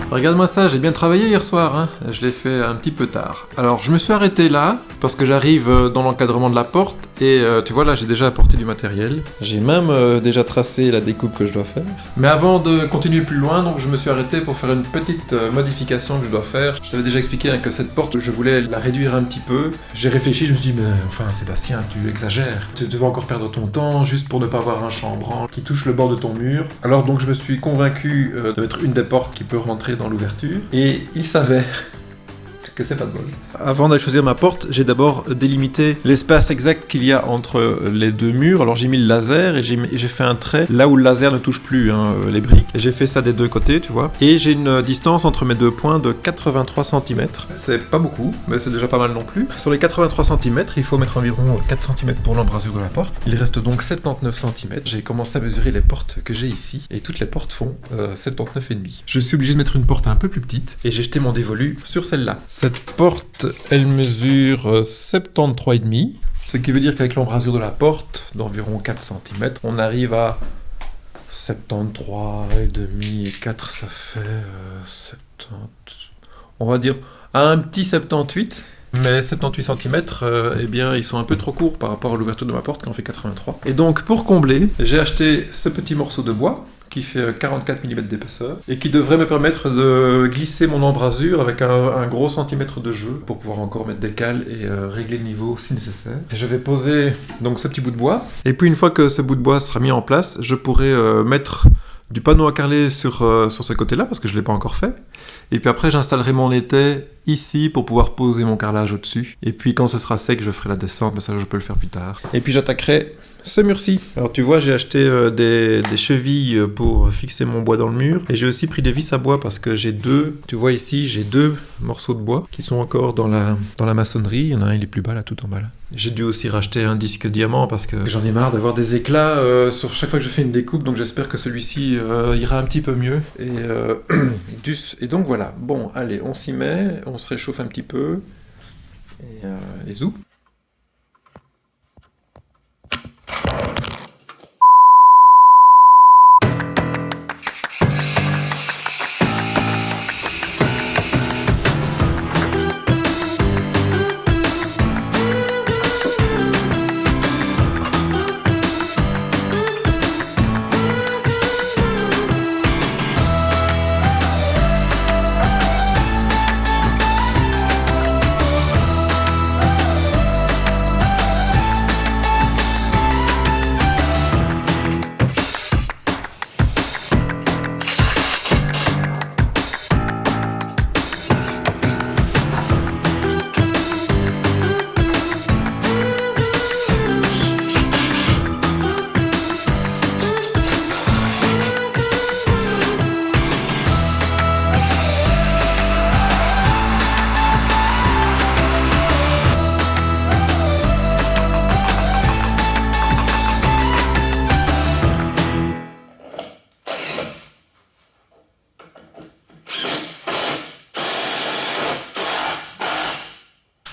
Regarde-moi ça, j'ai bien travaillé hier soir, hein. Je l'ai fait un petit peu tard. Alors, je me suis arrêté là, parce que j'arrive dans l'encadrement de la porte, et tu vois là, j'ai déjà apporté du matériel. J'ai même déjà tracé la découpe que je dois faire. Mais avant de continuer plus loin, donc je me suis arrêté pour faire une petite modification que je dois faire. Je t'avais déjà expliqué que cette porte, je voulais la réduire un petit peu. J'ai réfléchi, je me suis dit, mais enfin Sébastien, tu exagères. Tu vas encore perdre ton temps juste pour ne pas avoir un chambranle qui touche le bord de ton mur. Alors donc je me suis convaincu de mettre une des portes qui peut rentrer dans l'ouverture, et il s'avère que c'est pas de bol. Avant d'aller choisir ma porte, j'ai d'abord délimité l'espace exact qu'il y a entre les deux murs. Alors j'ai mis le laser et j'ai fait un trait là où le laser ne touche plus les briques. Et j'ai fait ça des deux côtés, tu vois. Et j'ai une distance entre mes deux points de 83 cm. C'est pas beaucoup, mais c'est déjà pas mal non plus. Sur les 83 cm, il faut mettre environ 4 cm pour l'embrasure de la porte. Il reste donc 79 cm. J'ai commencé à mesurer les portes que j'ai ici. Et toutes les portes font 79,5. Je suis obligé de mettre une porte un peu plus petite. Et j'ai jeté mon dévolu sur celle-là. Cette porte, elle mesure 73,5, ce qui veut dire qu'avec l'embrasure de la porte, d'environ 4 cm, on arrive à 73,5 et 4, ça fait 70... On va dire à un petit 78, mais 78 cm, eh bien, ils sont un peu trop courts par rapport à l'ouverture de ma porte qui en fait 83. Et donc, pour combler, j'ai acheté ce petit morceau de bois, qui fait 44 mm d'épaisseur, et qui devrait me permettre de glisser mon embrasure avec un gros centimètre de jeu, pour pouvoir encore mettre des cales et régler le niveau si nécessaire. Et je vais poser donc ce petit bout de bois, et puis une fois que ce bout de bois sera mis en place, je pourrai mettre du panneau à carreler sur ce côté-là, parce que je ne l'ai pas encore fait. Et puis après, j'installerai mon étai ici pour pouvoir poser mon carrelage au-dessus. Et puis quand ce sera sec, je ferai la descente, mais ça je peux le faire plus tard. Et puis j'attaquerai ce mur-ci. Alors tu vois, j'ai acheté des chevilles pour fixer mon bois dans le mur. Et j'ai aussi pris des vis à bois parce que j'ai deux, tu vois ici, j'ai deux morceaux de bois qui sont encore dans la maçonnerie. Il y en a un, il est plus bas là, tout en bas là. J'ai dû aussi racheter un disque diamant parce que j'en ai marre d'avoir des éclats sur chaque fois que je fais une découpe. Donc j'espère que celui-ci ira un petit peu mieux. Et donc voilà. Bon, allez, on s'y met. On se réchauffe un petit peu. Et zou.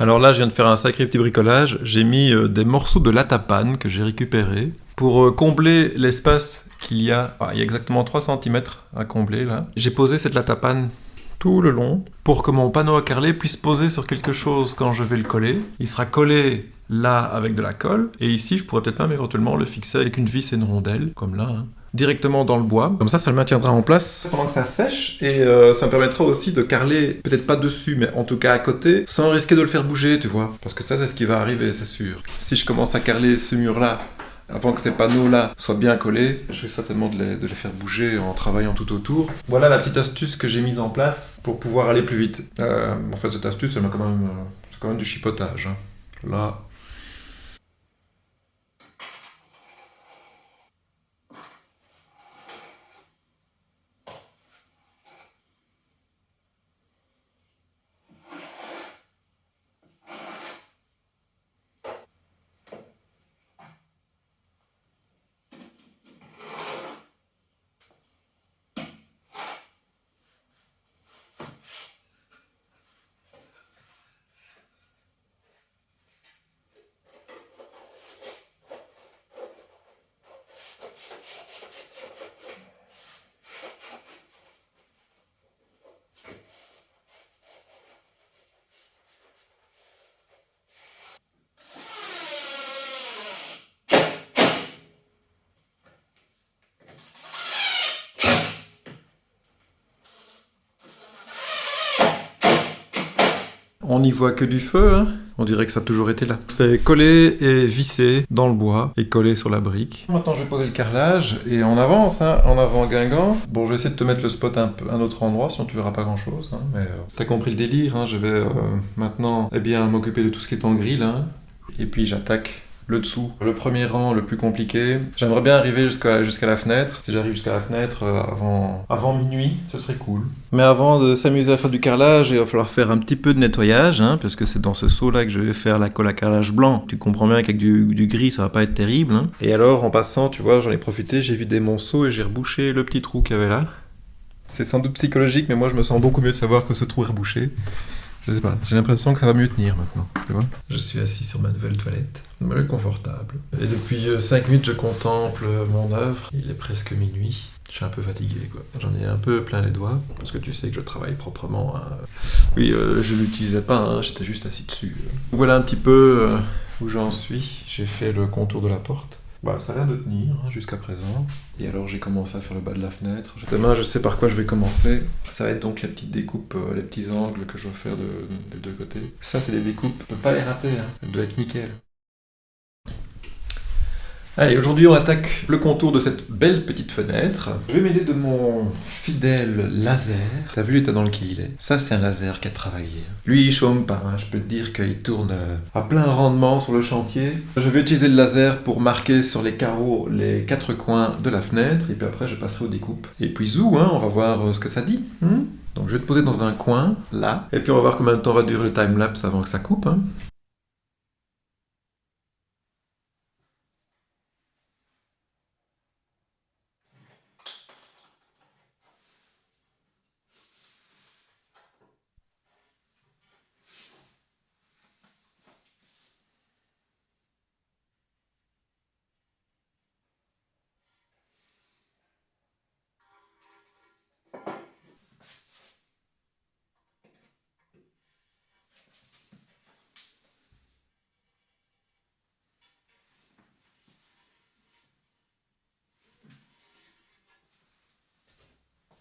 Alors là, je viens de faire un sacré petit bricolage. J'ai mis des morceaux de latapane que j'ai récupérés pour combler l'espace qu'il y a. Il y a exactement 3 cm à combler là. J'ai posé cette latapane tout le long pour que mon panneau à carreler puisse poser sur quelque chose quand je vais le coller. Il sera collé là avec de la colle, et ici je pourrais peut-être même éventuellement le fixer avec une vis et une rondelle, comme là, hein, directement dans le bois. Comme ça le maintiendra en place pendant que ça sèche, et ça me permettra aussi de carreler, peut-être pas dessus, mais en tout cas à côté, sans risquer de le faire bouger, tu vois. Parce que ça, c'est ce qui va arriver, c'est sûr. Si je commence à carreler ce mur-là, avant que ces panneaux-là soient bien collés, je risque certainement de les faire bouger en travaillant tout autour. Voilà la petite astuce que j'ai mise en place pour pouvoir aller plus vite. En fait, cette astuce, c'est quand même du chipotage, hein. Là... On n'y voit que du feu, hein. On dirait que ça a toujours été là. C'est collé et vissé dans le bois et collé sur la brique. Maintenant, je vais poser le carrelage et on avance, hein, en avant Guingamp. Bon, je vais essayer de te mettre le spot à un autre endroit, sinon tu verras pas grand-chose. Hein, mais t'as compris le délire, hein. Je vais maintenant m'occuper de tout ce qui est en grille, hein. Et puis j'attaque le dessous, le premier rang, le plus compliqué. J'aimerais bien arriver jusqu'à la fenêtre. Si j'arrive jusqu'à la fenêtre avant minuit, ce serait cool. Mais avant de s'amuser à faire du carrelage, il va falloir faire un petit peu de nettoyage, hein, parce que c'est dans ce seau-là que je vais faire la colle à carrelage blanc. Tu comprends bien qu'avec du gris, ça va pas être terrible. Hein. Et alors, en passant, tu vois, j'en ai profité, j'ai vidé mon seau et j'ai rebouché le petit trou qu'il y avait là. C'est sans doute psychologique, mais moi, je me sens beaucoup mieux de savoir que ce trou est rebouché. Je sais pas, j'ai l'impression que ça va mieux tenir maintenant, tu vois. Je suis assis sur ma nouvelle toilette, elle est confortable. Et depuis 5 minutes, je contemple mon œuvre. Il est presque minuit. Je suis un peu fatigué, quoi. J'en ai un peu plein les doigts, parce que tu sais que je travaille proprement. Hein. Oui, je l'utilisais pas, hein, j'étais juste assis dessus. Voilà un petit peu où j'en suis. J'ai fait le contour de la porte. Bah, ça a l'air de tenir, hein, jusqu'à présent. Et alors j'ai commencé à faire le bas de la fenêtre. Demain, je sais par quoi je vais commencer. Ça va être donc les petites découpes, les petits angles que je vais faire des deux côtés. Ça, c'est des découpes. Je peux pas les rater, hein. Ça doit être nickel. Allez, aujourd'hui on attaque le contour de cette belle petite fenêtre. Je vais m'aider de mon fidèle laser. T'as vu l'état dans lequel il est? Ça, c'est un laser qui a travaillé. Lui, il chôme pas, hein. Je peux te dire qu'il tourne à plein rendement sur le chantier. Je vais utiliser le laser pour marquer sur les carreaux les 4 coins de la fenêtre, et puis après je passerai aux découpes. Et puis zou, hein, on va voir ce que ça dit. Donc je vais te poser dans un coin, là, et puis on va voir combien de temps va durer le timelapse avant que ça coupe. Hein.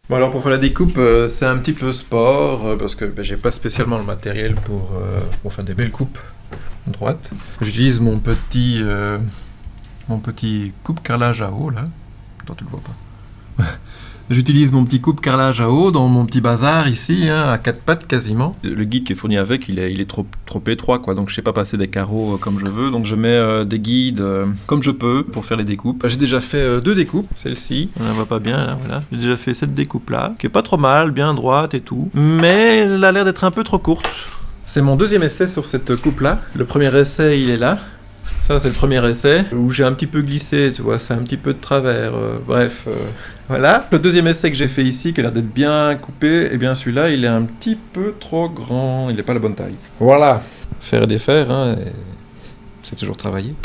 Bon alors pour faire la découpe, c'est un petit peu sport, parce que j'ai pas spécialement le matériel pour faire des belles coupes droites. J'utilise mon petit coupe-carrelage à eau là. Attends, tu le vois pas. J'utilise mon petit coupe-carrelage à eau dans mon petit bazar ici, hein, à 4 pattes quasiment. Le guide qui est fourni avec, il est trop étroit, quoi, donc je sais pas passer des carreaux comme je veux, donc je mets des guides comme je peux pour faire les découpes. J'ai déjà fait 2 découpes, celle-ci, on la voit pas bien, là, voilà. J'ai déjà fait cette découpe-là, qui est pas trop mal, bien droite et tout, mais elle a l'air d'être un peu trop courte. C'est mon 2e essai sur cette coupe-là. Le premier essai, il est là. Ça, c'est le premier essai, où j'ai un petit peu glissé, tu vois, c'est un petit peu de travers, bref, voilà. Le 2e essai que j'ai fait ici, qui a l'air d'être bien coupé, et bien celui-là, il est un petit peu trop grand, il n'est pas la bonne taille. Voilà, faire et défaire, hein, c'est toujours travailler.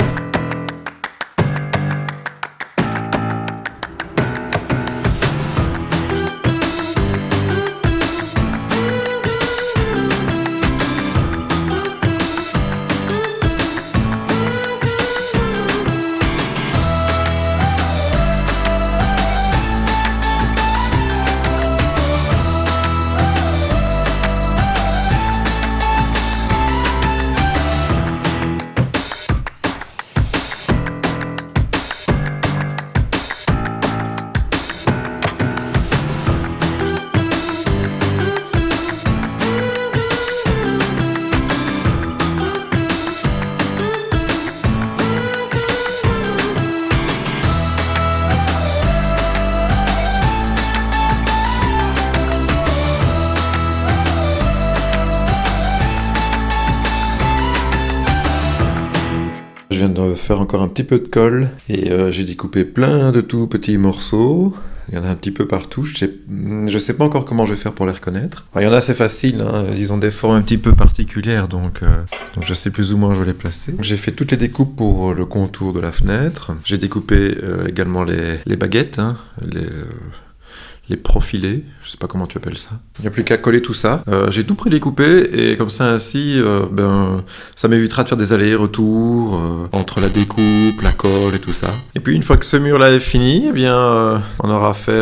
Je viens de faire encore un petit peu de colle et j'ai découpé plein de tout petits morceaux. Il y en a un petit peu partout. Je sais pas encore comment je vais faire pour les reconnaître. Alors, il y en a assez facile, hein. Ils ont des formes un petit peu particulières, donc je sais plus ou moins où je vais les placer. J'ai fait toutes les découpes pour le contour de la fenêtre. J'ai découpé également les baguettes, hein, les profilés, je sais pas comment tu appelles ça. Il n'y a plus qu'à coller tout ça. J'ai tout prédécoupé et comme ça ainsi, ça m'évitera de faire des allers-retours entre la découpe, la colle et tout ça. Et puis une fois que ce mur-là est fini, eh bien, on aura fait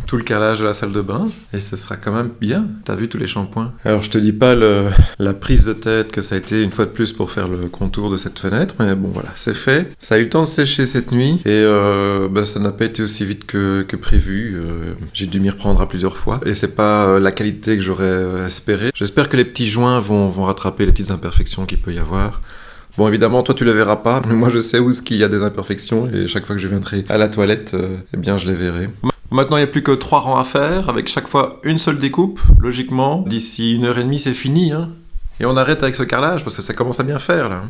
tout le calage de la salle de bain et ce sera quand même bien. T'as vu tous les shampoings. Alors je te dis pas la prise de tête que ça a été une fois de plus pour faire le contour de cette fenêtre, mais bon voilà, c'est fait. Ça a eu le temps de sécher cette nuit et ça n'a pas été aussi vite que prévu. J'ai dû m'y reprendre à plusieurs fois et c'est pas la qualité que j'aurais espéré. J'espère que les petits joints vont rattraper les petites imperfections qu'il peut y avoir. Bon, évidemment, toi tu les verras pas, mais moi je sais où est-ce qu'il y a des imperfections et chaque fois que je viendrai à la toilette, eh bien je les verrai. Maintenant, il n'y a plus que 3 rangs à faire, avec chaque fois une seule découpe, logiquement. D'ici 1h30, c'est fini, hein. Et on arrête avec ce carrelage, parce que ça commence à bien faire, là.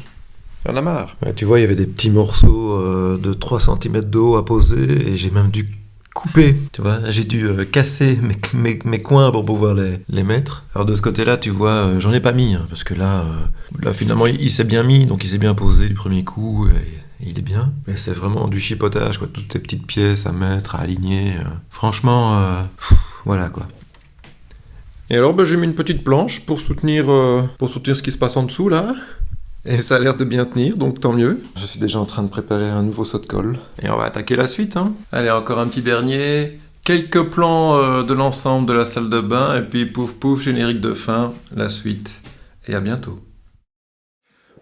On a marre. Ouais, tu vois, il y avait des petits morceaux de 3 cm de haut à poser, et j'ai même dû couper, tu vois. J'ai dû casser mes coins pour pouvoir les mettre. Alors de ce côté-là, tu vois, j'en ai pas mis, hein, parce que là finalement, il s'est bien mis, donc il s'est bien posé du premier coup, et il est bien. Mais c'est vraiment du chipotage, quoi. Toutes ces petites pièces à mettre, à aligner. Franchement, voilà, quoi. Et alors, j'ai mis une petite planche pour soutenir ce qui se passe en dessous, là. Et ça a l'air de bien tenir, donc tant mieux. Je suis déjà en train de préparer un nouveau saut de colle. Et on va attaquer la suite, hein. Allez, encore un petit dernier. Quelques plans de l'ensemble de la salle de bain, et puis pouf pouf, générique de fin, la suite. Et à bientôt.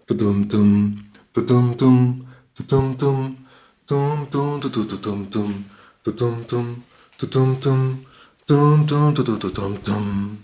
Tudum tum, tudum tum, tudum tum, tum tum tudum tum tum, tudum tum, tudum tum, tum tum tudum tum tum.